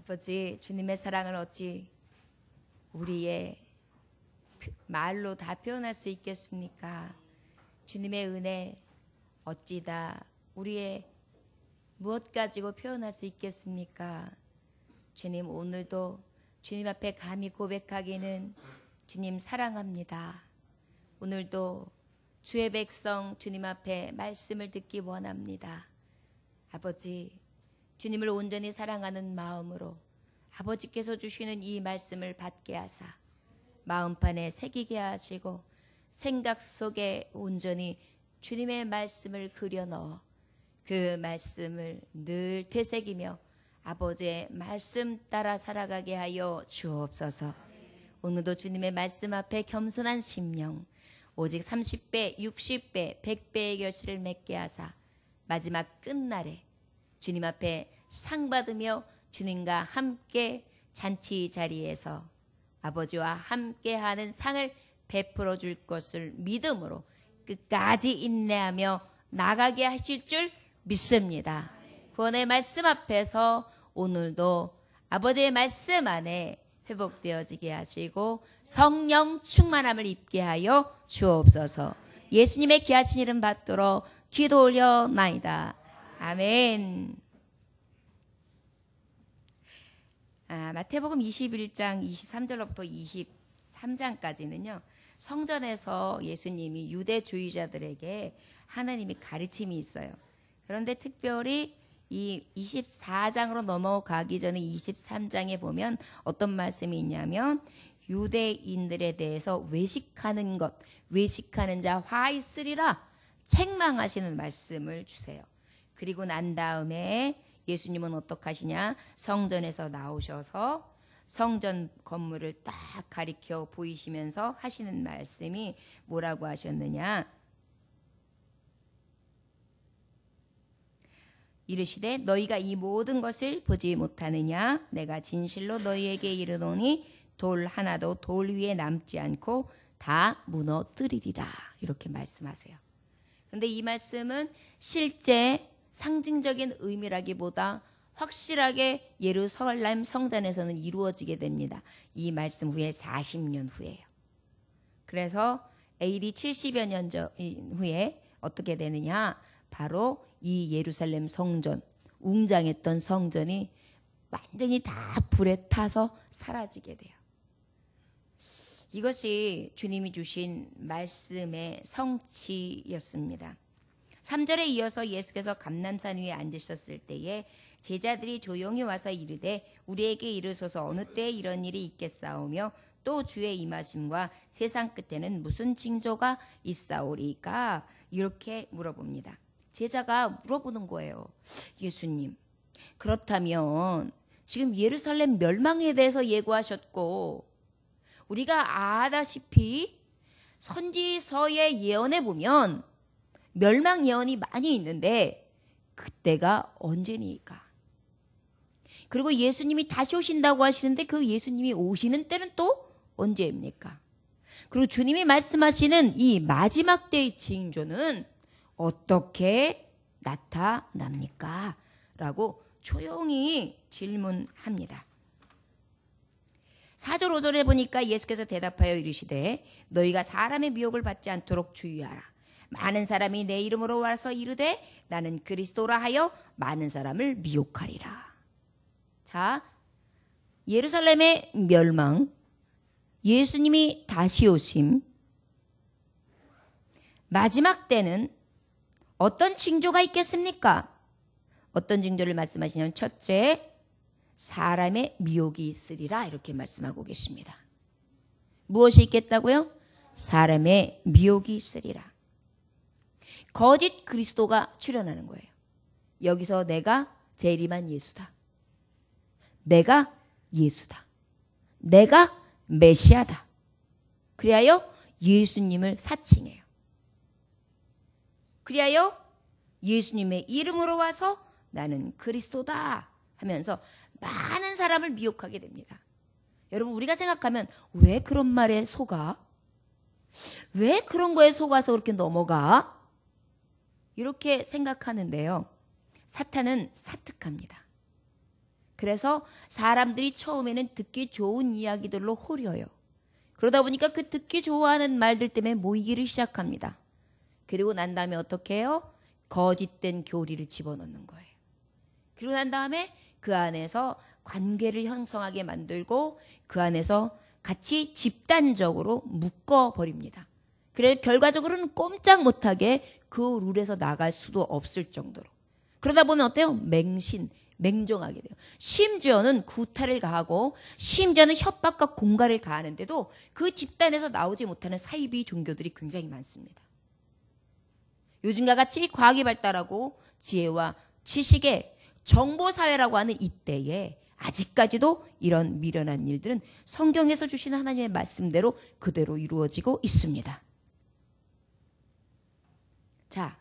아버지, 주님의 사랑을 어찌 우리의 말로 다 표현할 수 있겠습니까? 주님의 은혜 어찌 다 우리의 무엇 가지고 표현할 수 있겠습니까? 주님, 오늘도 주님 앞에 감히 고백하기는 주님 사랑합니다. 오늘도 주의 백성 주님 앞에 말씀을 듣기 원합니다. 아버지, 주님을 온전히 사랑하는 마음으로 아버지께서 주시는 이 말씀을 받게 하사 마음판에 새기게 하시고 생각 속에 온전히 주님의 말씀을 그려넣어 그 말씀을 늘 되새기며 아버지의 말씀 따라 살아가게 하여 주옵소서. 오늘도 주님의 말씀 앞에 겸손한 심령, 오직 30배, 60배, 100배의 결실을 맺게 하사 마지막 끝날에 주님 앞에 상 받으며 주님과 함께 잔치 자리에서 아버지와 함께하는 상을 베풀어 줄 것을 믿음으로 끝까지 인내하며 나가게 하실 줄 믿습니다. 구원의 말씀 앞에서 오늘도 아버지의 말씀 안에 회복되어지게 하시고 성령 충만함을 입게 하여 주옵소서. 예수님의 귀하신 이름 받도록 기도 올려나이다. 아멘. 마태복음 21장 23절로부터 23장까지는요. 성전에서 예수님이 유대주의자들에게 하나님이 가르침이 있어요. 그런데 특별히 이 24장으로 넘어가기 전에 23장에 보면 어떤 말씀이 있냐면 유대인들에 대해서 외식하는 것, 외식하는 자 화 있으리라 책망하시는 말씀을 주세요. 그리고 난 다음에 예수님은 어떻게 하시냐? 성전에서 나오셔서 성전 건물을 딱 가리켜 보이시면서 하시는 말씀이 뭐라고 하셨느냐? 이르시되 너희가 이 모든 것을 보지 못하느냐? 내가 진실로 너희에게 이르노니 돌 하나도 돌 위에 남지 않고 다 무너뜨리리라. 이렇게 말씀하세요. 그런데 이 말씀은 실제 상징적인 의미라기보다 확실하게 예루살렘 성전에서는 이루어지게 됩니다. 이 말씀 후에 40년 후에요. 그래서 AD 70여 년 후에 어떻게 되느냐? 바로 이 예루살렘 성전, 웅장했던 성전이 완전히 다 불에 타서 사라지게 돼요. 이것이 주님이 주신 말씀의 성취였습니다. 3절에 이어서 예수께서 감람산 위에 앉으셨을 때에 제자들이 조용히 와서 이르되 우리에게 이르소서 어느 때에 이런 일이 있겠사오며 또 주의 임하심과 세상 끝에는 무슨 징조가 있사오리까? 이렇게 물어봅니다. 제자가 물어보는 거예요. 예수님, 그렇다면 지금 예루살렘 멸망에 대해서 예고하셨고 우리가 아다시피 선지서의 예언에 보면 멸망 예언이 많이 있는데 그때가 언제니까? 그리고 예수님이 다시 오신다고 하시는데 그 예수님이 오시는 때는 또 언제입니까? 그리고 주님이 말씀하시는 이 마지막 때의 징조는 어떻게 나타납니까? 라고 조용히 질문합니다. 4절 5절에 보니까 예수께서 대답하여 이르시되 너희가 사람의 미혹을 받지 않도록 주의하라. 많은 사람이 내 이름으로 와서 이르되 나는 그리스도라 하여 많은 사람을 미혹하리라. 자, 예루살렘의 멸망, 예수님이 다시 오심, 마지막 때는 어떤 징조가 있겠습니까? 어떤 징조를 말씀하시냐면 첫째, 사람의 미혹이 있으리라 이렇게 말씀하고 계십니다. 무엇이 있겠다고요? 사람의 미혹이 있으리라. 거짓 그리스도가 출현하는 거예요. 여기서 내가 재림한 예수다. 내가 예수다. 내가 메시아다. 그리하여 예수님을 사칭해요. 그리하여 예수님의 이름으로 와서 나는 그리스도다 하면서 많은 사람을 미혹하게 됩니다. 여러분, 우리가 생각하면 왜 그런 말에 속아? 왜 그런 거에 속아서 그렇게 넘어가? 이렇게 생각하는데요. 사탄은 사특합니다. 그래서 사람들이 처음에는 듣기 좋은 이야기들로 호려요. 그러다 보니까 그 듣기 좋아하는 말들 때문에 모이기를 시작합니다. 그리고 난 다음에 어떻게 해요? 거짓된 교리를 집어넣는 거예요. 그리고 난 다음에 그 안에서 관계를 형성하게 만들고 그 안에서 같이 집단적으로 묶어버립니다. 그래서 결과적으로는 꼼짝 못하게 그 룰에서 나갈 수도 없을 정도로. 그러다 보면 어때요? 맹종하게 돼요. 심지어는 구타를 가하고 심지어는 협박과 공갈을 가하는데도 그 집단에서 나오지 못하는 사이비 종교들이 굉장히 많습니다. 요즘과 같이 과학이 발달하고 지혜와 지식의 정보사회라고 하는 이때에 아직까지도 이런 미련한 일들은 성경에서 주시는 하나님의 말씀대로 그대로 이루어지고 있습니다. 자,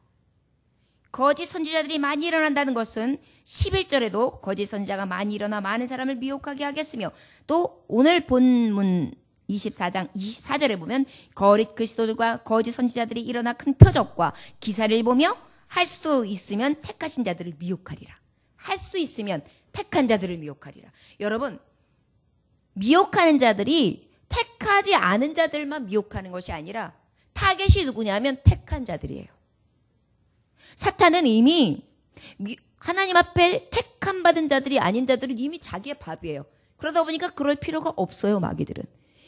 거짓 선지자들이 많이 일어난다는 것은 11절에도 거짓 선지자가 많이 일어나 많은 사람을 미혹하게 하겠으며 또 오늘 본문 24장 24절에 보면 거짓 그리스도들과 거짓 선지자들이 일어나 큰 표적과 기사를 보며 할 수 있으면 택하신 자들을 미혹하리라. 할 수 있으면 택한 자들을 미혹하리라. 여러분, 미혹하는 자들이 택하지 않은 자들만 미혹하는 것이 아니라 타겟이 누구냐면 택한 자들이에요. 사탄은 이미 하나님 앞에 택함 받은 자들이 아닌 자들은 이미 자기의 밥이에요. 그러다 보니까 그럴 필요가 없어요, 마귀들은.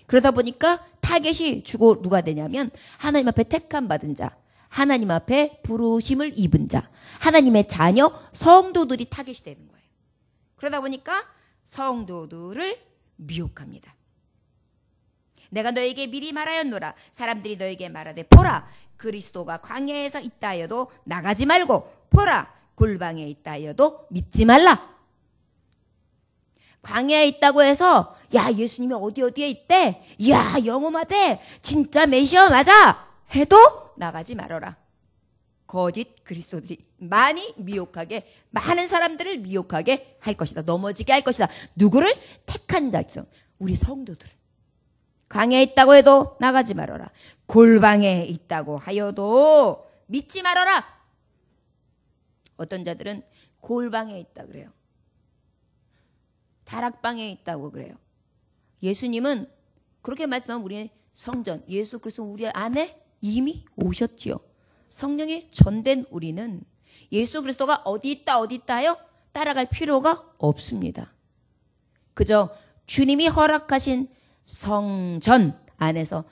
그러다 보니까 타겟이 주고 누가 되냐면 하나님 앞에 택함 받은 자, 하나님 앞에 부르심을 입은 자, 하나님의 자녀, 성도들이 타겟이 되는 거예요. 그러다 보니까 성도들을 미혹합니다. 내가 너에게 미리 말하였노라. 사람들이 너에게 말하되 보라, 그리스도가 광야에서 있다 하여도 나가지 말고 보라, 골방에 있다 하여도 믿지 말라. 광야에 있다고 해서 야, 예수님이 어디에 있대? 야, 영험하대. 진짜 메시아 맞아. 해도 나가지 말아라. 거짓 그리스도들이 많이 미혹하게, 많은 사람들을 미혹하게 할 것이다. 넘어지게 할 것이다. 누구를? 택한 자성, 우리 성도들. 광야에 있다고 해도 나가지 말아라. 골방에 있다고 하여도 믿지 말아라. 어떤 자들은 골방에 있다 그래요. 다락방에 있다고 그래요. 예수님은 그렇게 말씀하면 우리의 성전, 예수 그리스도 우리 안에 이미 오셨지요. 성령이 전된 우리는 예수 그리스도가 어디 있다 하여 따라갈 필요가 없습니다. 그저 주님이 허락하신 성전 안에서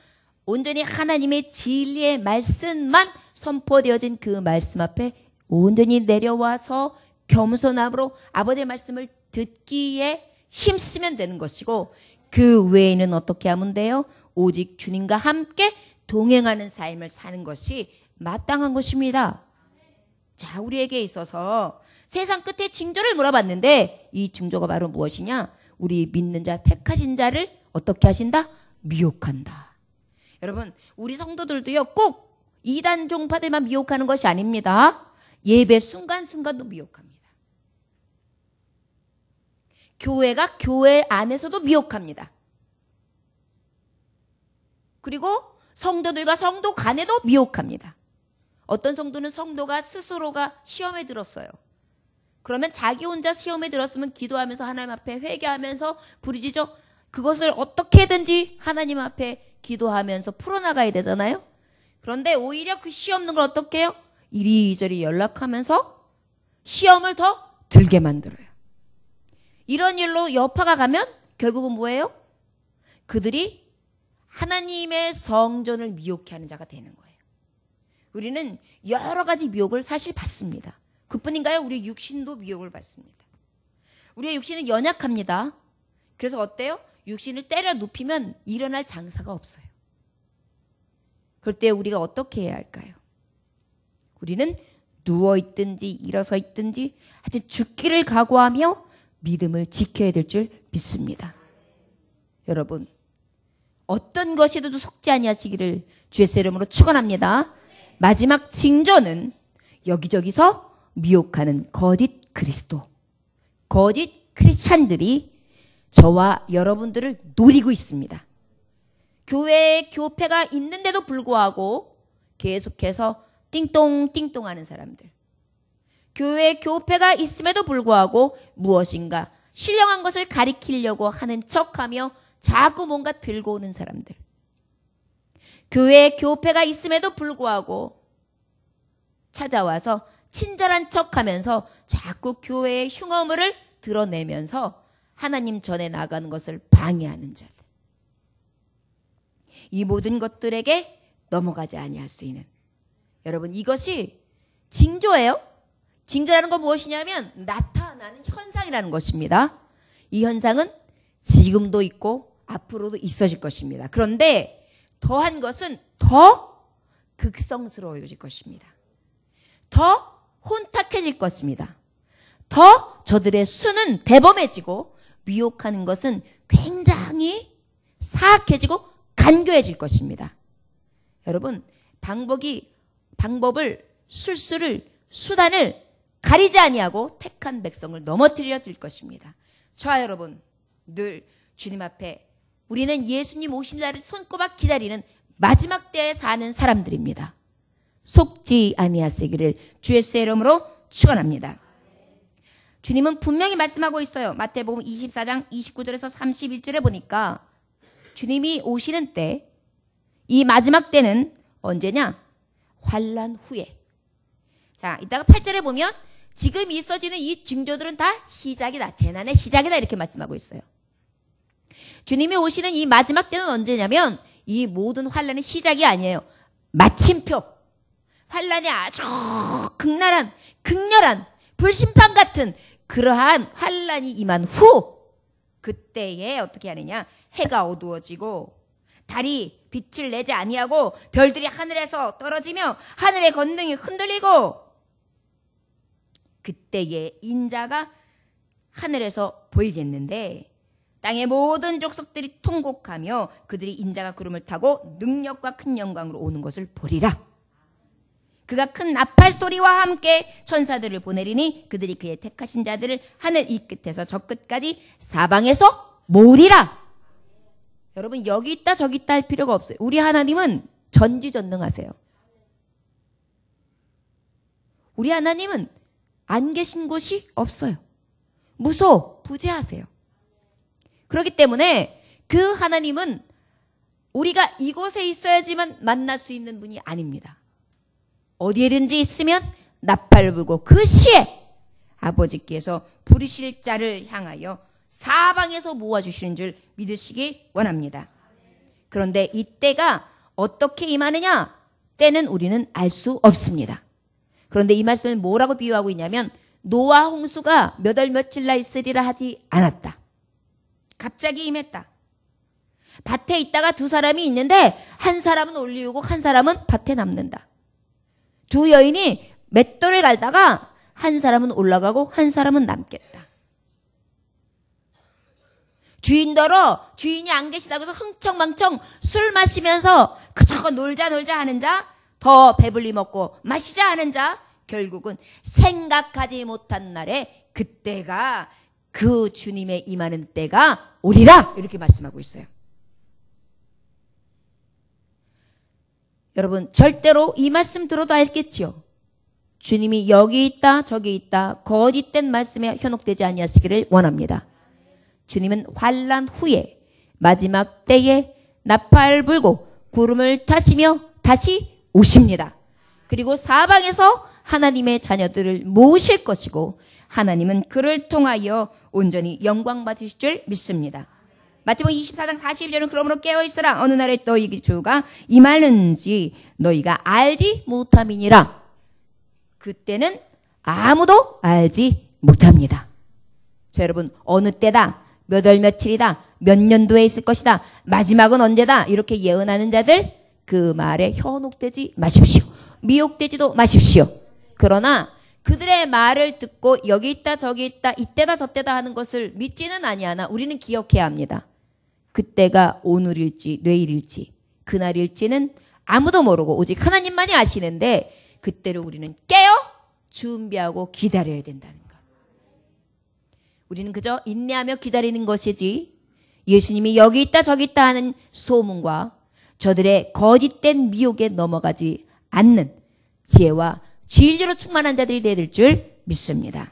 온전히 하나님의 진리의 말씀만 선포되어진 그 말씀 앞에 온전히 내려와서 겸손함으로 아버지의 말씀을 듣기에 힘쓰면 되는 것이고, 그 외에는 어떻게 하면 돼요? 오직 주님과 함께 동행하는 삶을 사는 것이 마땅한 것입니다. 자, 우리에게 있어서 세상 끝에 징조를 물어봤는데 이 징조가 바로 무엇이냐? 우리 믿는 자, 택하신 자를 어떻게 하신다? 미혹한다. 여러분, 우리 성도들도요, 꼭 이단 종파들만 미혹하는 것이 아닙니다. 예배 순간순간도 미혹합니다. 교회가 교회 안에서도 미혹합니다. 그리고 성도들과 성도 간에도 미혹합니다. 어떤 성도는 성도가 스스로가 시험에 들었어요. 그러면 자기 혼자 시험에 들었으면 기도하면서 하나님 앞에 회개하면서 부르짖어 그것을 어떻게든지 하나님 앞에 기도하면서 풀어나가야 되잖아요. 그런데 오히려 그 시험 없는 걸 어떻게 해요? 이리저리 연락하면서 시험을 더 들게 만들어요. 이런 일로 여파가 가면 결국은 뭐예요? 그들이 하나님의 성전을 미혹해 하는 자가 되는 거예요. 우리는 여러 가지 미혹을 사실 받습니다. 그뿐인가요? 우리 육신도 미혹을 받습니다. 우리의 육신은 연약합니다. 그래서 어때요? 육신을 때려 눕히면 일어날 장사가 없어요. 그럴 때 우리가 어떻게 해야 할까요? 우리는 누워있든지 일어서 있든지 하여튼 죽기를 각오하며 믿음을 지켜야 될 줄 믿습니다. 여러분, 어떤 것에도 속지 아니하시기를 주의 이름으로 축원합니다. 마지막 징조는 여기저기서 미혹하는 거짓 그리스도, 거짓 크리스찬들이 저와 여러분들을 노리고 있습니다. 교회에 교패가 있는데도 불구하고 계속해서 띵똥띵똥 하는 사람들, 교회에 교패가 있음에도 불구하고 무엇인가 신령한 것을 가리키려고 하는 척하며 자꾸 뭔가 들고 오는 사람들. 교회에 교패가 있음에도 불구하고 찾아와서 친절한 척하면서 자꾸 교회의 흉어물을 드러내면서 하나님 전에 나가는 것을 방해하는 자들. 이 모든 것들에게 넘어가지 아니할 수 있는, 여러분, 이것이 징조예요. 징조라는 건 무엇이냐면 나타나는 현상이라는 것입니다. 이 현상은 지금도 있고 앞으로도 있어질 것입니다. 그런데 더한 것은 더 극성스러워질 것입니다. 더 혼탁해질 것입니다. 더 저들의 수는 대범해지고 미혹하는 것은 굉장히 사악해지고 간교해질 것입니다. 여러분, 방법을, 술수를, 수단을 가리지 아니하고 택한 백성을 넘어뜨려 들 것입니다. 저와 여러분, 늘 주님 앞에 우리는 예수님 오신 날을 손꼽아 기다리는 마지막 때에 사는 사람들입니다. 속지 아니하시기를 주 예수의 이름으로 축원합니다. 주님은 분명히 말씀하고 있어요. 마태복음 24장 29절에서 31절에 보니까 주님이 오시는 때, 이 마지막 때는 언제냐? 환난 후에. 자, 이따가 8절에 보면 지금 있어지는 이 징조들은 다 시작이다. 재난의 시작이다. 이렇게 말씀하고 있어요. 주님이 오시는 이 마지막 때는 언제냐면 이 모든 환난의 시작이 아니에요. 마침표. 환난이 아주 극렬한 불심판 같은 그러한 환난이 임한 후, 그때에 어떻게 하느냐? 해가 어두워지고 달이 빛을 내지 아니하고 별들이 하늘에서 떨어지며 하늘의 권능이 흔들리고, 그때에 인자가 하늘에서 보이겠는데 땅의 모든 족속들이 통곡하며 그들이 인자가 구름을 타고 능력과 큰 영광으로 오는 것을 보리라. 그가 큰 나팔 소리와 함께 천사들을 보내리니 그들이 그의 택하신 자들을 하늘 이 끝에서 저 끝까지 사방에서 모으리라. 여러분, 여기 있다 저기 있다 할 필요가 없어요. 우리 하나님은 전지전능하세요. 우리 하나님은 안 계신 곳이 없어요. 무소부재하세요. 그렇기 때문에 그 하나님은 우리가 이곳에 있어야지만 만날 수 있는 분이 아닙니다. 어디에든지 있으면 나팔을 불고 그 시에 아버지께서 부르실 자를 향하여 사방에서 모아주시는 줄 믿으시기 원합니다. 그런데 이때가 어떻게 임하느냐? 때는 우리는 알 수 없습니다. 그런데 이 말씀을 뭐라고 비유하고 있냐면 노아 홍수가 몇 월 며칠 날 있으리라 하지 않았다. 갑자기 임했다. 밭에 있다가 두 사람이 있는데 한 사람은 올리우고 한 사람은 밭에 남는다. 두 여인이 맷돌을 갈다가 한 사람은 올라가고 한 사람은 남겠다. 주인이 안 계시다고 해서 흥청망청 술 마시면서 그저 놀자 하는 자, 더 배불리 먹고 마시자 하는 자, 결국은 생각하지 못한 날에 그때가 그 주님의 임하는 때가 오리라. 이렇게 말씀하고 있어요. 여러분, 절대로 이 말씀 들어도 알겠지요? 주님이 여기 있다 저기 있다 거짓된 말씀에 현혹되지 아니하시기를 원합니다. 주님은 환난 후에 마지막 때에 나팔 불고 구름을 타시며 다시 오십니다. 그리고 사방에서 하나님의 자녀들을 모으실 것이고 하나님은 그를 통하여 온전히 영광 받으실 줄 믿습니다. 마태복음 24장 42절은 그러므로 깨어있으라. 어느 날에 너희 주가 임하는지 너희가 알지 못함이니라. 그때는 아무도 알지 못합니다. 자, 여러분, 어느 때다, 몇 월 며칠이다, 몇 년도에 있을 것이다, 마지막은 언제다, 이렇게 예언하는 자들, 그 말에 현혹되지 마십시오. 미혹되지도 마십시오. 그러나 그들의 말을 듣고 여기 있다 저기 있다 이때다 저때다 하는 것을 믿지는 아니하나 우리는 기억해야 합니다. 그때가 오늘일지 내일일지 그날일지는 아무도 모르고 오직 하나님만이 아시는데 그때를 우리는 깨어 준비하고 기다려야 된다는 것. 우리는 그저 인내하며 기다리는 것이지 예수님이 여기 있다 저기 있다 하는 소문과 저들의 거짓된 미혹에 넘어가지 않는 지혜와 진리로 충만한 자들이 되야 될 줄 믿습니다.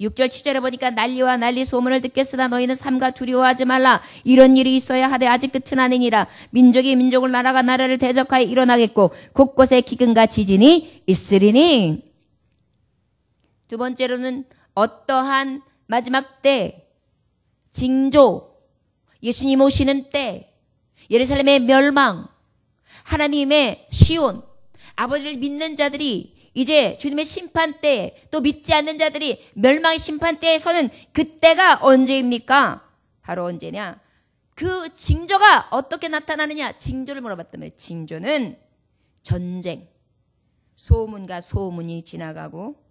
6절 7절에 보니까 난리와 난리 소문을 듣겠으나 너희는 삼가 두려워하지 말라. 이런 일이 있어야 하되 아직 끝은 아니니라. 민족이 민족을 나라가 나라를 대적하여 일어나겠고 곳곳에 기근과 지진이 있으리니. 두 번째로는 어떠한 마지막 때, 징조, 예수님 오시는 때, 예루살렘의 멸망, 하나님의 시온, 아버지를 믿는 자들이 이제 주님의 심판때, 또 믿지 않는 자들이 멸망의 심판때에 서는 그때가 언제입니까? 바로 언제냐? 그 징조가 어떻게 나타나느냐? 징조를 물어봤다면 징조는 전쟁, 소문과 소문이 지나가고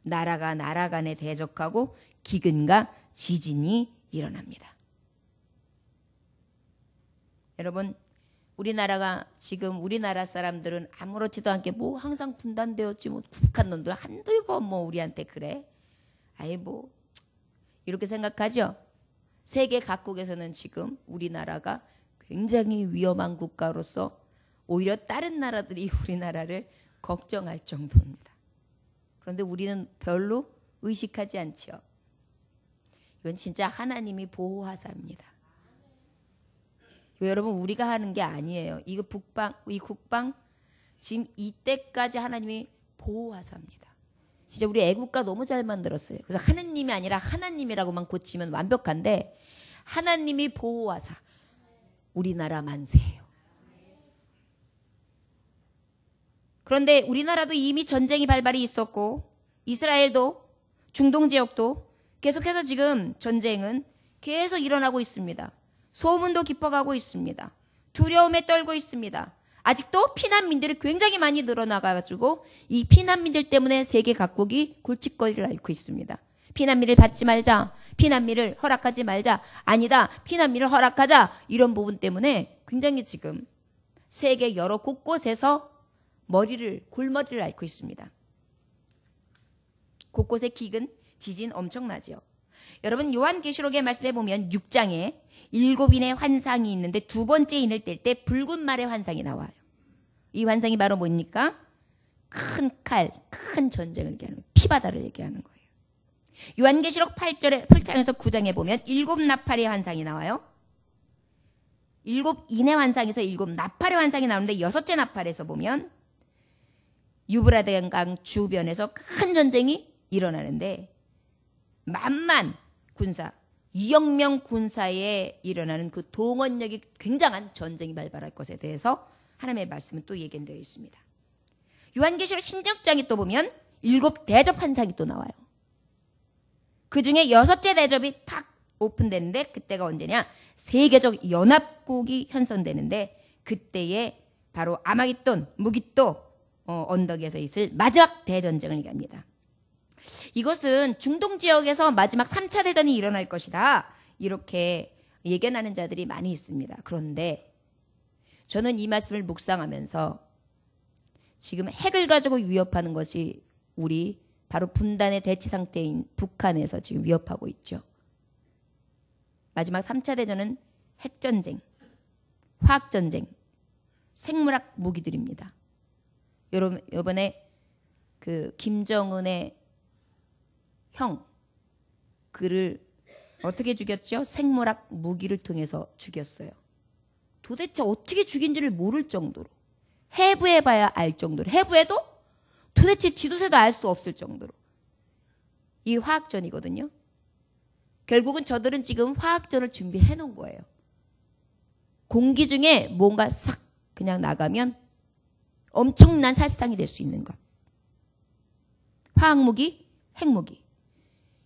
나라가 나라 간에 대적하고 기근과 지진이 일어납니다. 여러분, 우리나라가 지금 우리나라 사람들은 아무렇지도 않게 뭐 항상 분단되었지 뭐 북한 놈들 한두 번 뭐 우리한테 그래. 아이 뭐 이렇게 생각하죠. 세계 각국에서는 지금 우리나라가 굉장히 위험한 국가로서 오히려 다른 나라들이 우리나라를 걱정할 정도입니다. 그런데 우리는 별로 의식하지 않죠. 이건 진짜 하나님이 보호하사입니다. 여러분, 우리가 하는 게 아니에요. 이 국방 지금 이때까지 하나님이 보호하사입니다. 진짜 우리 애국가 너무 잘 만들었어요. 그래서 하느님이 아니라 하나님이라고만 고치면 완벽한데 하나님이 보호하사 우리나라 만세예요. 그런데 우리나라도 이미 전쟁이 발발이 있었고 이스라엘도 중동 지역도 계속해서 지금 전쟁은 계속 일어나고 있습니다. 소문도 깊어가고 있습니다. 두려움에 떨고 있습니다. 아직도 피난민들이 굉장히 많이 늘어나가지고 이 피난민들 때문에 세계 각국이 골칫거리를 앓고 있습니다. 피난민을 받지 말자. 피난민을 허락하지 말자. 아니다. 피난민을 허락하자. 이런 부분 때문에 굉장히 지금 세계 여러 곳곳에서 골머리를 앓고 있습니다. 곳곳에 기근, 지진 엄청나죠. 여러분, 요한계시록의 말씀에 보면 6장에 7인의 환상이 있는데 두 번째 인을 뗄 때 붉은 말의 환상이 나와요. 이 환상이 바로 뭡니까? 큰 칼, 큰 전쟁을 얘기하는 거예요. 피바다를 얘기하는 거예요. 요한계시록 8장에서 9장에 보면 7나팔의 환상이 나와요. 7인의 환상에서 7나팔의 환상이 나오는데 6째 나팔에서 보면 유브라데강 주변에서 큰 전쟁이 일어나는데 만만 군사, 2억 명 군사에 일어나는 그 동원력이 굉장한 전쟁이 발발할 것에 대해서 하나님의 말씀은 또 예견되어 있습니다. 요한계시록 16장에 또 보면 7대접 환상이 또 나와요. 그 중에 6째 대접이 탁 오픈되는데 그때가 언제냐? 세계적 연합국이 현선되는데 그때에 바로 아마겟돈, 무깃도 언덕에서 있을 마지막 대전쟁을 얘기합니다. 이것은 중동 지역에서 마지막 3차 대전이 일어날 것이다. 이렇게 예견하는 자들이 많이 있습니다. 그런데 저는 이 말씀을 묵상하면서 지금 핵을 가지고 위협하는 것이 우리 바로 분단의 대치 상태인 북한에서 지금 위협하고 있죠. 마지막 3차 대전은 핵전쟁, 화학전쟁, 생물학 무기들입니다. 여러분, 이번에 그 김정은의 형, 그를 어떻게 죽였죠? 생물학 무기를 통해서 죽였어요. 도대체 어떻게 죽인지를 모를 정도로, 해부해봐야 알 정도로, 해부해도 도대체 지도새도 알 수 없을 정도로 이 화학전이거든요. 결국은 저들은 지금 화학전을 준비해 놓은 거예요. 공기 중에 뭔가 싹 그냥 나가면 엄청난 살상이 될 수 있는 것. 화학무기, 핵무기.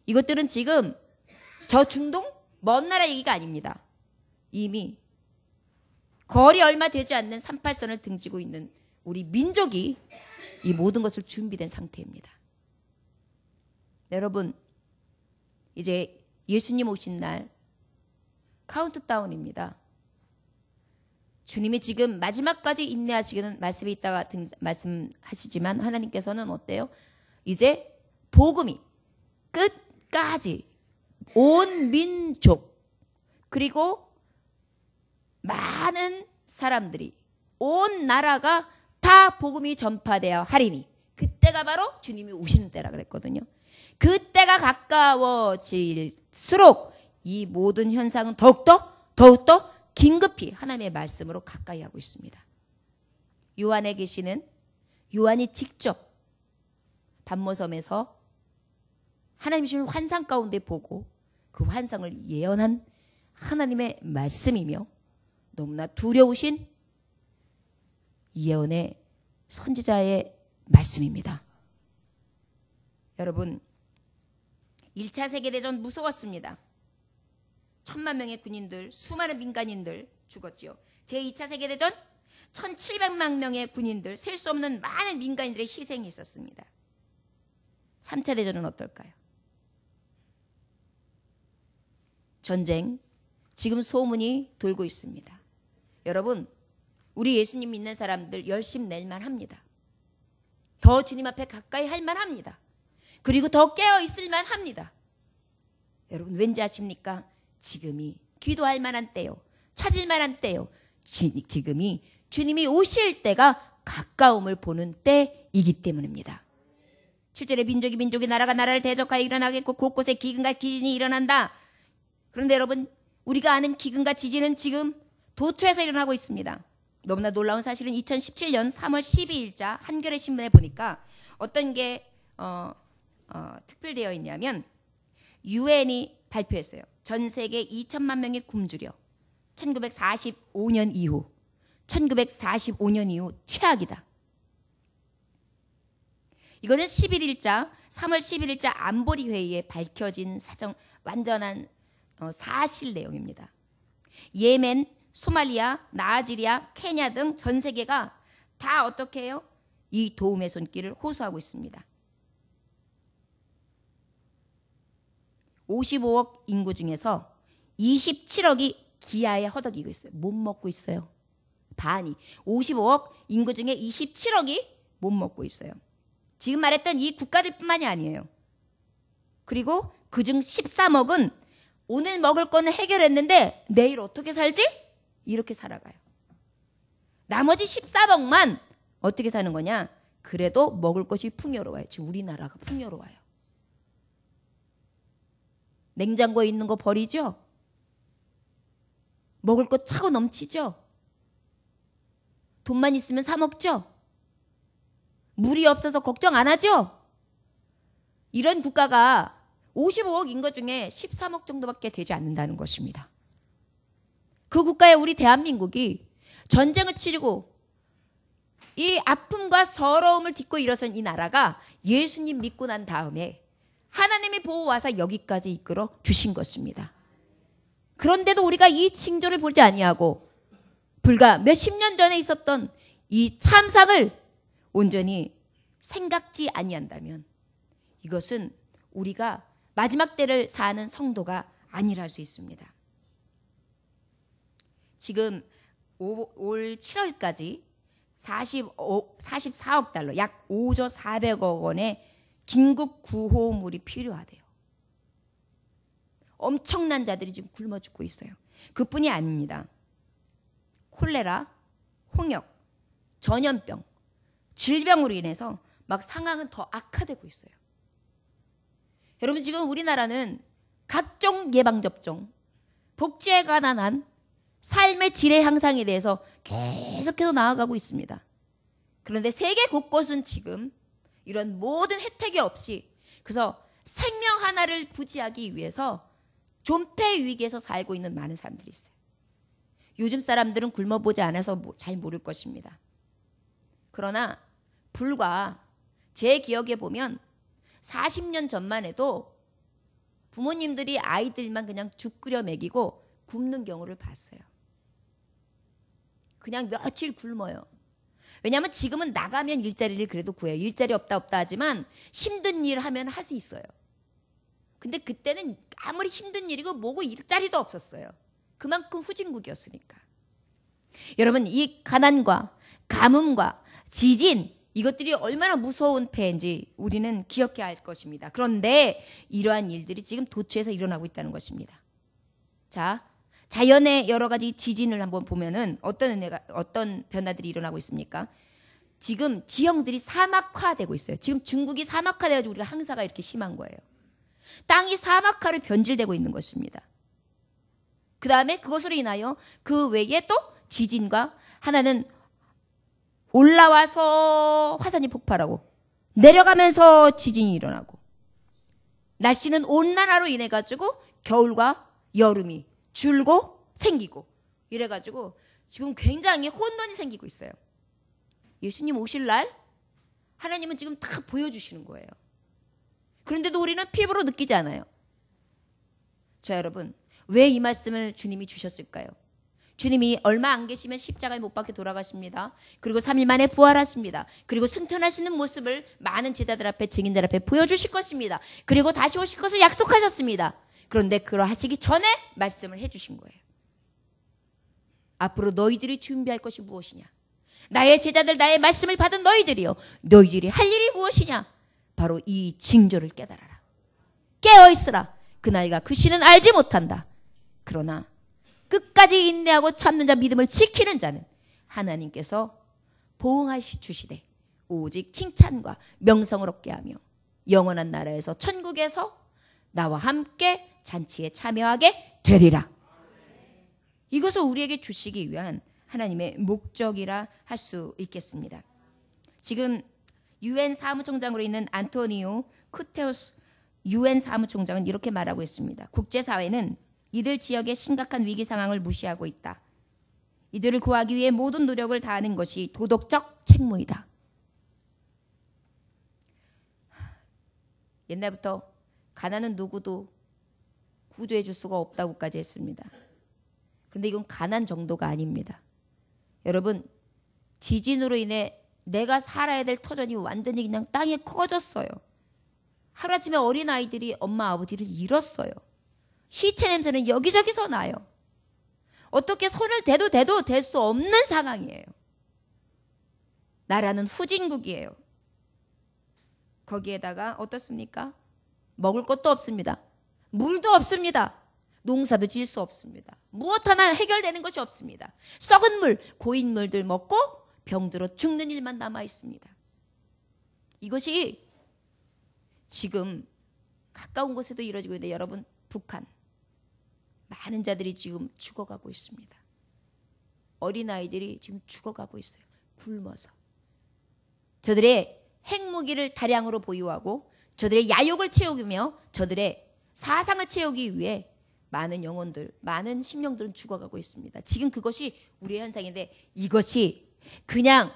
이것들은 지금 저 중동 먼 나라 얘기가 아닙니다. 이미 거리 얼마 되지 않는 38선을 등지고 있는 우리 민족이 이 모든 것을 준비된 상태입니다. 여러분, 이제 예수님 오신 날 카운트다운입니다. 주님이 지금 마지막까지 인내하시기는 말씀이 있다가 말씀하시지만 하나님께서는 어때요? 이제 복음이 끝까지 온 민족 그리고 많은 사람들이 온 나라가 다 복음이 전파되어 하리니 그때가 바로 주님이 오시는 때라 그랬거든요. 그때가 가까워질수록 이 모든 현상은 더욱더 긴급히 하나님의 말씀으로 가까이 하고 있습니다. 요한의 계시는 요한이 직접 반모섬에서 하나님 주신 환상 가운데 보고 그 환상을 예언한 하나님의 말씀이며 너무나 두려우신 예언의 선지자의 말씀입니다. 여러분, 1차 세계대전 무서웠습니다. 1000만 명의 군인들, 수많은 민간인들 죽었지요. 제2차 세계대전 1700만 명의 군인들, 셀 수 없는 많은 민간인들의 희생이 있었습니다. 3차 대전은 어떨까요? 전쟁, 지금 소문이 돌고 있습니다. 여러분, 우리 예수님 믿는 사람들 열심 낼만 합니다. 더 주님 앞에 가까이 할 만합니다. 그리고 더 깨어 있을만 합니다. 여러분, 왠지 아십니까? 지금이 기도할 만한 때요, 찾을 만한 때요, 지금이 주님이 오실 때가 가까움을 보는 때이기 때문입니다. 7절에 민족이 나라가 나라를 대적하여 일어나겠고 곳곳에 기근과 지진이 일어난다. 그런데 여러분, 우리가 아는 기근과 지진은 지금 도처에서 일어나고 있습니다. 너무나 놀라운 사실은 2017년 3월 12일자 한겨레 신문에 보니까 어떤 게 특별되어 있냐면 유엔이 발표했어요. 전 세계 2천만 명이 굶주려 1945년 이후 최악이다. 이거는 3월 11일자 안보리 회의에 밝혀진 완전한 사실 내용입니다. 예멘, 소말리아, 나이지리아, 케냐 등 전 세계가 다 어떻게 해요? 이 도움의 손길을 호소하고 있습니다. 55억 인구 중에서 27억이 기아에 허덕이고 있어요. 못 먹고 있어요. 반이. 55억 인구 중에 27억이 못 먹고 있어요. 지금 말했던 이 국가들뿐만이 아니에요. 그리고 그중 13억은 오늘 먹을 거는 해결했는데 내일 어떻게 살지? 이렇게 살아가요. 나머지 14억만 어떻게 사는 거냐? 그래도 먹을 것이 풍요로워요. 지금 우리나라가 풍요로워요. 냉장고에 있는 거 버리죠? 먹을 거 차고 넘치죠? 돈만 있으면 사 먹죠? 물이 없어서 걱정 안 하죠? 이런 국가가 55억 인구 중에 13억 정도밖에 되지 않는다는 것입니다. 그 국가에 우리 대한민국이 전쟁을 치르고 이 아픔과 서러움을 딛고 일어선 이 나라가 예수님 믿고 난 다음에 하나님이 보호와서 여기까지 이끌어 주신 것입니다. 그런데도 우리가 이 징조를 보지 아니하고 불과 몇십 년 전에 있었던 이 참상을 온전히 생각지 아니한다면 이것은 우리가 마지막 때를 사는 성도가 아니라 할 수 있습니다. 지금 올 7월까지 44억 달러, 약 5조 400억 원의 긴급 구호물이 필요하대요. 엄청난 자들이 지금 굶어 죽고 있어요. 그뿐이 아닙니다. 콜레라, 홍역, 전염병, 질병으로 인해서 막 상황은 더 악화되고 있어요. 여러분, 지금 우리나라는 각종 예방접종, 복지에 관한 삶의 질의 향상에 대해서 계속해서 나아가고 있습니다. 그런데 세계 곳곳은 지금 이런 모든 혜택이 없이, 그래서 생명 하나를 부지하기 위해서 존폐 위기에서 살고 있는 많은 사람들이 있어요. 요즘 사람들은 굶어보지 않아서 잘 모를 것입니다. 그러나 불과 제 기억에 보면 40년 전만 해도 부모님들이 아이들만 그냥 죽 끓여 먹이고 굶는 경우를 봤어요. 그냥 며칠 굶어요. 왜냐하면 지금은 나가면 일자리를 그래도 구해요. 일자리 없다 하지만 힘든 일 하면 할 수 있어요. 근데 그때는 아무리 힘든 일이고 뭐고 일자리도 없었어요. 그만큼 후진국이었으니까. 여러분, 이 가난과 가뭄과 지진, 이것들이 얼마나 무서운 폐인지 우리는 기억해야 할 것입니다. 그런데 이러한 일들이 지금 도처에서 일어나고 있다는 것입니다. 자, 자연의 여러 가지 지진을 한번 보면은 어떤 변화들이 일어나고 있습니까? 지금 지형들이 사막화되고 있어요. 지금 중국이 사막화돼가지고 우리가 황사가 이렇게 심한 거예요. 땅이 사막화로 변질되고 있는 것입니다. 그 다음에 그것으로 인하여 그 외에 또 지진과 하나는 올라와서 화산이 폭발하고 내려가면서 지진이 일어나고 날씨는 온난화로 인해 가지고 겨울과 여름이 줄고 생기고 이래 가지고 지금 굉장히 혼돈이 생기고 있어요. 예수님 오실 날 하나님은 지금 다 보여주시는 거예요. 그런데도 우리는 피부로 느끼지 않아요. 자, 여러분, 왜 이 말씀을 주님이 주셨을까요? 주님이 얼마 안 계시면 십자가에 못 박혀 돌아가십니다. 그리고 3일 만에 부활하십니다. 그리고 승천하시는 모습을 많은 제자들 앞에, 증인들 앞에 보여주실 것입니다. 그리고 다시 오실 것을 약속하셨습니다. 그런데 그러하시기 전에 말씀을 해주신 거예요. 앞으로 너희들이 준비할 것이 무엇이냐? 나의 제자들, 나의 말씀을 받은 너희들이요, 너희들이 할 일이 무엇이냐? 바로 이 징조를 깨달아라. 깨어있으라. 그날과 그 시는 알지 못한다. 그러나 끝까지 인내하고 참는 자, 믿음을 지키는 자는 하나님께서 보응하시 주시되 오직 칭찬과 명성을 얻게 하며 영원한 나라에서, 천국에서 나와 함께 잔치에 참여하게 되리라. 이것을 우리에게 주시기 위한 하나님의 목적이라 할 수 있겠습니다. 지금 UN 사무총장으로 있는 안토니오 쿠테우스 UN 사무총장은 이렇게 말하고 있습니다. 국제사회는 이들 지역의 심각한 위기 상황을 무시하고 있다. 이들을 구하기 위해 모든 노력을 다하는 것이 도덕적 책무이다. 옛날부터 가난은 누구도 구조해 줄 수가 없다고까지 했습니다. 그런데 이건 가난 정도가 아닙니다. 여러분, 지진으로 인해 내가 살아야 될 터전이 완전히 그냥 땅에 꺼졌어요. 하루아침에 어린아이들이 엄마 아버지를 잃었어요. 시체 냄새는 여기저기서 나요. 어떻게 손을 대도 댈 수 없는 상황이에요. 나라는 후진국이에요. 거기에다가 어떻습니까? 먹을 것도 없습니다. 물도 없습니다. 농사도 지을 수 없습니다. 무엇 하나 해결되는 것이 없습니다. 썩은 물, 고인 물들 먹고 병들어 죽는 일만 남아 있습니다. 이것이 지금 가까운 곳에도 이루어지고 있는데, 여러분, 북한 많은 자들이 지금 죽어가고 있습니다. 어린아이들이 지금 죽어가고 있어요. 굶어서. 저들의 핵무기를 다량으로 보유하고 저들의 야욕을 채우며 저들의 사상을 채우기 위해 많은 영혼들, 많은 심령들은 죽어가고 있습니다. 지금 그것이 우리의 현상인데, 이것이 그냥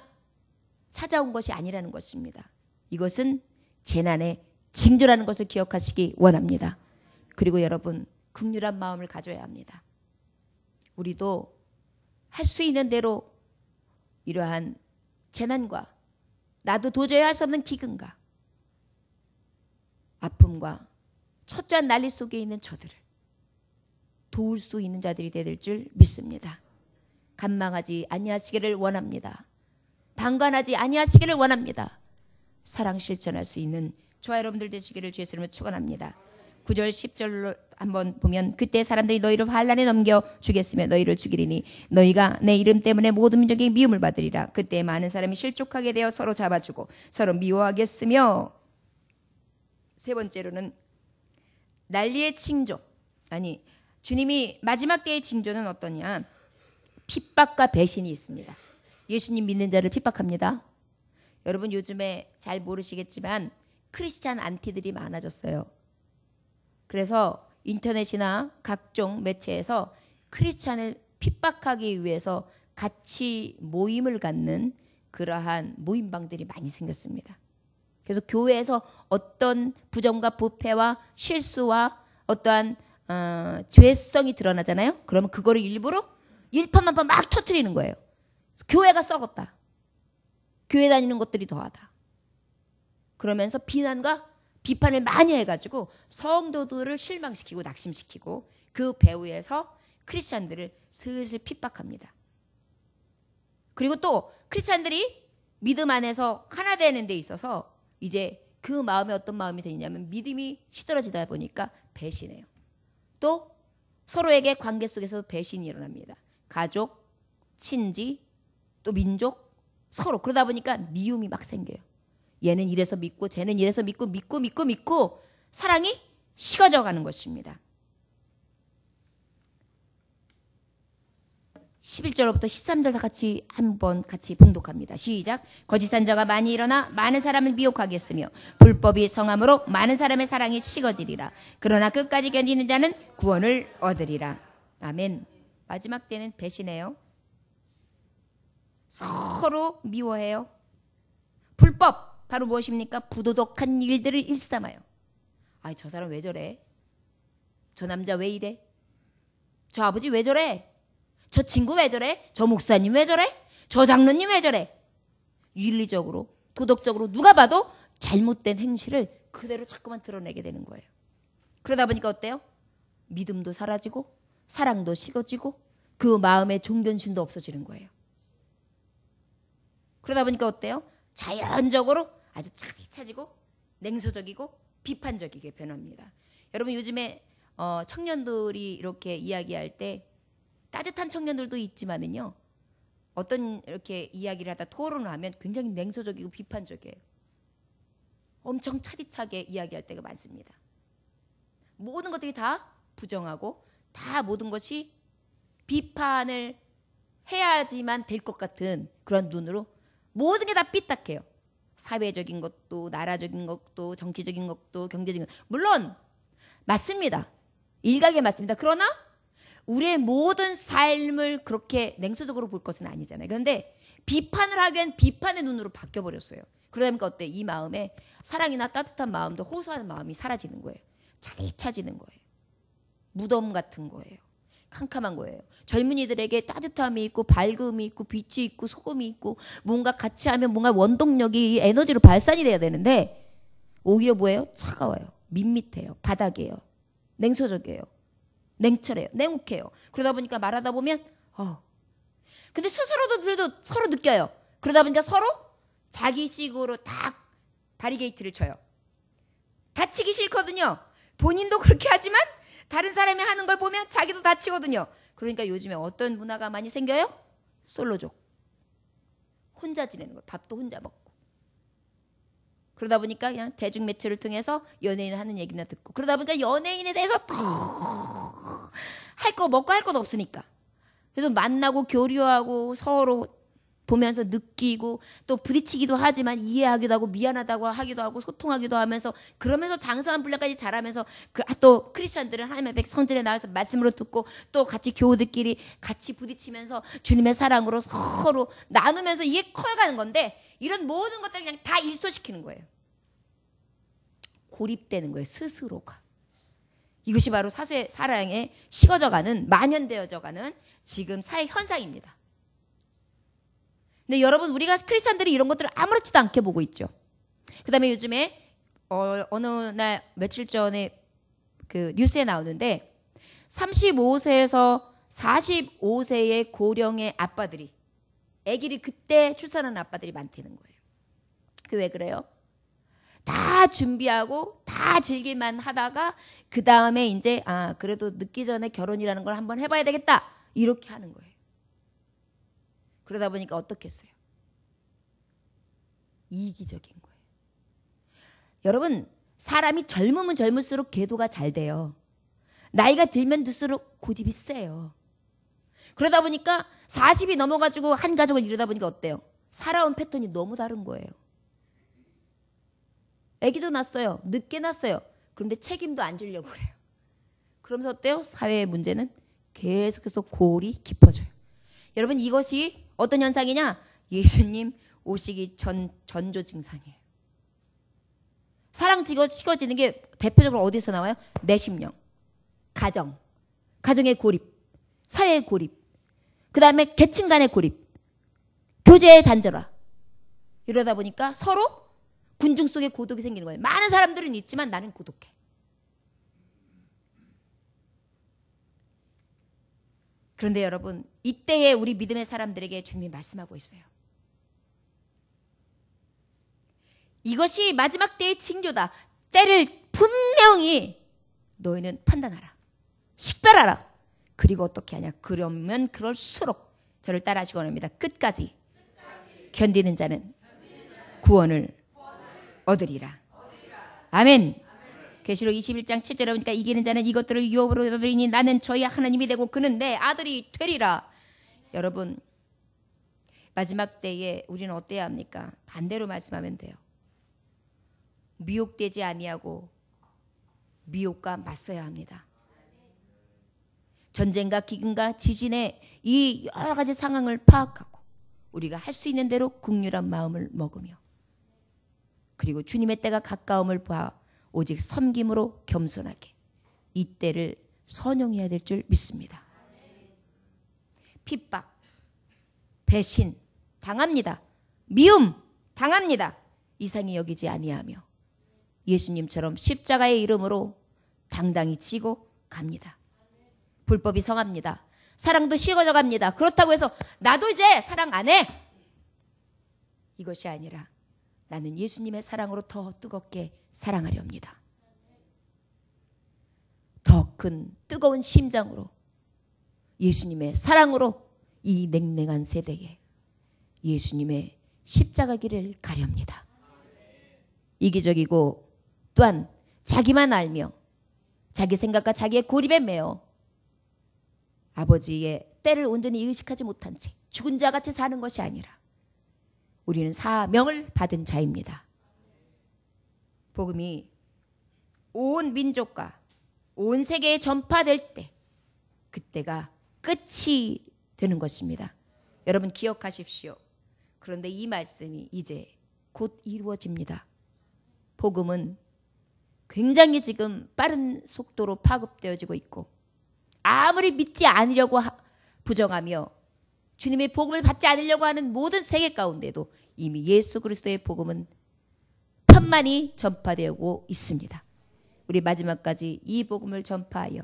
찾아온 것이 아니라는 것입니다. 이것은 재난의 징조라는 것을 기억하시기 원합니다. 그리고 여러분, 긍휼한 마음을 가져야 합니다. 우리도 할 수 있는 대로 이러한 재난과 나도 도저히 할 수 없는 기근과 아픔과 처절한 난리 속에 있는 저들을 도울 수 있는 자들이 되될 줄 믿습니다. 간망하지 아니하시기를 원합니다. 방관하지 아니하시기를 원합니다. 사랑 실천할 수 있는 저와 여러분들 되시기를 주의 이름으로 축원합니다. 9절 10절로 한번 보면, 그때 사람들이 너희를 환난에 넘겨 주겠으며 너희를 죽이리니 너희가 내 이름 때문에 모든 민족에게 미움을 받으리라. 그때 많은 사람이 실족하게 되어 서로 잡아주고 서로 미워하겠으며, 세 번째로는 난리의 징조. 아니, 주님이 마지막 때의 징조는 어떠냐? 핍박과 배신이 있습니다. 예수님 믿는 자를 핍박합니다. 여러분, 요즘에 잘 모르시겠지만 크리스찬 안티들이 많아졌어요. 그래서 인터넷이나 각종 매체에서 크리스찬을 핍박하기 위해서 같이 모임을 갖는 그러한 모임방들이 많이 생겼습니다. 그래서 교회에서 어떤 부정과 부패와 실수와 어떠한 죄성이 드러나잖아요. 그러면 그거를 일부러 일파만파 막 터뜨리는 거예요. 교회가 썩었다. 교회 다니는 것들이 더하다. 그러면서 비난과 비판을 많이 해가지고 성도들을 실망시키고 낙심시키고 그 배후에서 크리스찬들을 슬슬 핍박합니다. 그리고 또 크리스찬들이 믿음 안에서 하나 되는 데 있어서 이제 그 마음에 어떤 마음이 되냐면, 믿음이 시들어지다 보니까 배신해요. 또 서로에게 관계 속에서 배신이 일어납니다. 가족, 친지, 또 민족, 서로. 그러다 보니까 미움이 막 생겨요. 얘는 이래서 믿고 쟤는 이래서 믿고 사랑이 식어져 가는 것입니다. 11절부터 13절 다 같이 한번 같이 봉독합니다. 시작. 거짓 선자가 많이 일어나 많은 사람을 미혹하게 했으며 불법이 성함으로 많은 사람의 사랑이 식어지리라. 그러나 끝까지 견디는 자는 구원을 얻으리라. 아멘. 마지막 때는 배신해요. 서로 미워해요. 불법 바로 무엇입니까? 부도덕한 일들을 일삼아요. 아이, 저 사람 왜 저래? 저 남자 왜 이래? 저 아버지 왜 저래? 저 친구 왜 저래? 저 목사님 왜 저래? 저 장로님 왜 저래? 윤리적으로, 도덕적으로 누가 봐도 잘못된 행실을 그대로 자꾸만 드러내게 되는 거예요. 그러다 보니까 어때요? 믿음도 사라지고 사랑도 식어지고 그 마음의 존경심도 없어지는 거예요. 그러다 보니까 어때요? 자연적으로 아주 차지고 냉소적이고 비판적이게 변합니다. 여러분 요즘에 청년들이 이렇게 이야기할 때 따뜻한 청년들도 있지만은요, 어떤 이렇게 이야기를 하다 토론을 하면 굉장히 냉소적이고 비판적이에요. 엄청 차디차게 이야기할 때가 많습니다. 모든 것들이 다 부정하고 다 모든 것이 비판을 해야지만 될 것 같은 그런 눈으로 모든 게 다 삐딱해요. 사회적인 것도 나라적인 것도 정치적인 것도 경제적인 것도 물론 맞습니다. 일각에 맞습니다. 그러나 우리의 모든 삶을 그렇게 냉소적으로 볼 것은 아니잖아요. 그런데 비판을 하기엔 비판의 눈으로 바뀌어버렸어요. 그러다 보니까 어때? 이 마음에 사랑이나 따뜻한 마음도 호소하는 마음이 사라지는 거예요. 차디차지는 거예요. 무덤 같은 거예요. 캄캄한 거예요. 젊은이들에게 따뜻함이 있고 밝음이 있고 빛이 있고 소금이 있고 뭔가 같이 하면 뭔가 원동력이 에너지로 발산이 돼야 되는데 오히려 뭐예요? 차가워요. 밋밋해요. 바닥이에요. 냉소적이에요. 냉철해요. 냉혹해요. 그러다 보니까 말하다 보면 근데 스스로도 그래도 서로 느껴요. 그러다 보니까 서로 자기식으로 딱 바리게이트를 쳐요. 다치기 싫거든요. 본인도 그렇게 하지만 다른 사람이 하는 걸 보면 자기도 다치거든요. 그러니까 요즘에 어떤 문화가 많이 생겨요? 솔로족. 혼자 지내는 거예요. 밥도 혼자 먹고. 그러다 보니까 그냥 대중매체를 통해서 연예인 하는 얘기나 듣고 그러다 보니까 연예인에 대해서 할 거 먹고 할 것도 없으니까 그래서 만나고 교류하고 서로 보면서 느끼고 또 부딪히기도 하지만 이해하기도 하고 미안하다고 하기도 하고 소통하기도 하면서 그러면서 장성한 분량까지 자라면서 또 크리스천들은 하나님의 백성들에 나와서 말씀으로 듣고 또 같이 교우들끼리 같이 부딪히면서 주님의 사랑으로 서로 나누면서 이게 커가는 건데 이런 모든 것들을 그냥 다 일소시키는 거예요. 고립되는 거예요. 스스로가. 이것이 바로 사랑에 식어져가는 만연되어져가는 지금 사회 현상입니다. 근데 여러분 우리가 크리스천들이 이런 것들을 아무렇지도 않게 보고 있죠. 그 다음에 요즘에 어느 날 며칠 전에 그 뉴스에 나오는데 35세에서 45세의 고령의 아빠들이 아기를 그때 출산하는 아빠들이 많다는 거예요. 그 왜 그래요? 다 준비하고 다 즐길만 하다가 그 다음에 이제 그래도 늦기 전에 결혼이라는 걸 한번 해봐야 되겠다 이렇게 하는 거예요. 그러다 보니까 어떻겠어요? 이기적인 거예요. 여러분 사람이 젊으면 젊을수록 궤도가 잘 돼요. 나이가 들면 들수록 고집이 세요. 그러다 보니까 40이 넘어가지고 한 가족을 이루다 보니까 어때요? 살아온 패턴이 너무 다른 거예요. 아기도 낳았어요. 늦게 낳았어요. 그런데 책임도 안 지려고 그래요. 그러면서 어때요? 사회의 문제는 계속해서 골이 깊어져요. 여러분 이것이 어떤 현상이냐? 예수님 오시기 전 전조 증상이에요. 사랑 식어지는 게 대표적으로 어디서 나와요? 내 심령, 가정의 고립, 사회의 고립, 그 다음에 계층 간의 고립, 교제의 단절화. 이러다 보니까 서로 군중 속에 고독이 생기는 거예요. 많은 사람들은 있지만 나는 고독해. 그런데 여러분 이때에 우리 믿음의 사람들에게 주님이 말씀하고 있어요. 이것이 마지막 때의 징조다. 때를 분명히 너희는 판단하라. 식별하라. 그리고 어떻게 하냐. 그러면 그럴수록 저를 따라하시기 원합니다. 끝까지 견디는 자는 구원을 얻으리라. 아멘. 계시록 21장 7절에 보니까 이기는 자는 이것들을 유업으로 얻으리니 나는 저희 하나님이 되고 그는 내 아들이 되리라. 여러분, 마지막 때에 우리는 어때야 합니까? 반대로 말씀하면 돼요. 미혹되지 아니하고 미혹과 맞서야 합니다. 전쟁과 기근과 지진의 이 여러 가지 상황을 파악하고 우리가 할 수 있는 대로 긍휼한 마음을 먹으며, 그리고 주님의 때가 가까움을 봐 오직 섬김으로 겸손하게 이 때를 선용해야 될 줄 믿습니다. 핍박, 배신 당합니다. 미움 당합니다. 이상히 여기지 아니하며 예수님처럼 십자가의 이름으로 당당히 지고 갑니다. 불법이 성합니다. 사랑도 식어져 갑니다. 그렇다고 해서 나도 이제 사랑 안 해, 이것이 아니라 나는 예수님의 사랑으로 더 뜨겁게 사랑하려 합니다. 더 큰 뜨거운 심장으로 예수님의 사랑으로 이 냉랭한 세대에 예수님의 십자가 길을 가렵니다. 이기적이고 또한 자기만 알며 자기 생각과 자기의 고립에 매여 아버지의 때를 온전히 의식하지 못한 채 죽은 자같이 사는 것이 아니라 우리는 사명을 받은 자입니다. 복음이 온 민족과 온 세계에 전파될 때, 그때가 끝이 되는 것입니다. 여러분 기억하십시오. 그런데 이 말씀이 이제 곧 이루어집니다. 복음은 굉장히 지금 빠른 속도로 파급되어지고 있고, 아무리 믿지 않으려고 부정하며 주님의 복음을 받지 않으려고 하는 모든 세계 가운데도 이미 예수 그리스도의 복음은 편만이 전파되고 있습니다. 우리 마지막까지 이 복음을 전파하여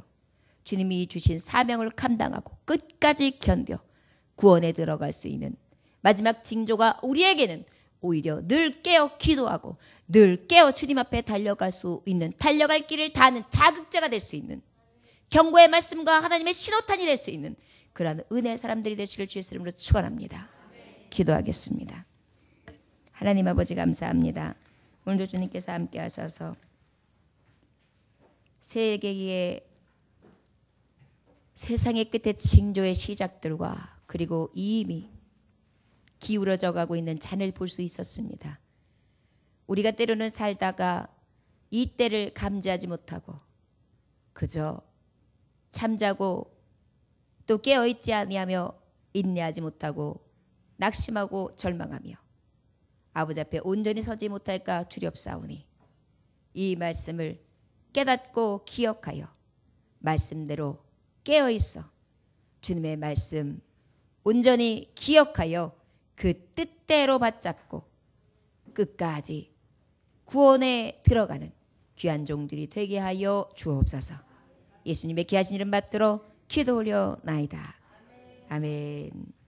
주님이 주신 사명을 감당하고 끝까지 견뎌 구원에 들어갈 수 있는 마지막 징조가 우리에게는 오히려 늘 깨어 기도하고 늘 깨어 주님 앞에 달려갈 수 있는, 달려갈 길을 다하는 자극제가 될 수 있는, 경고의 말씀과 하나님의 신호탄이 될 수 있는 그러한 은혜의 사람들이 되시길 주의 이름으로 축원합니다. 기도하겠습니다. 하나님 아버지 감사합니다. 오늘도 주님께서 함께 하셔서 세계의 세상의 끝에 징조의 시작들과 그리고 이미 기울어져 가고 있는 잔을 볼 수 있었습니다. 우리가 때로는 살다가 이 때를 감지하지 못하고 그저 잠자고 또 깨어있지 아니하며 인내하지 못하고 낙심하고 절망하며 아버지 앞에 온전히 서지 못할까 두렵사오니 이 말씀을 깨닫고 기억하여 말씀대로 깨어있어 주님의 말씀 온전히 기억하여 그 뜻대로 받잡고 끝까지 구원에 들어가는 귀한 종들이 되게 하여 주옵소서. 예수님의 귀하신 이름 받들어 기도 올려나이다. 아멘.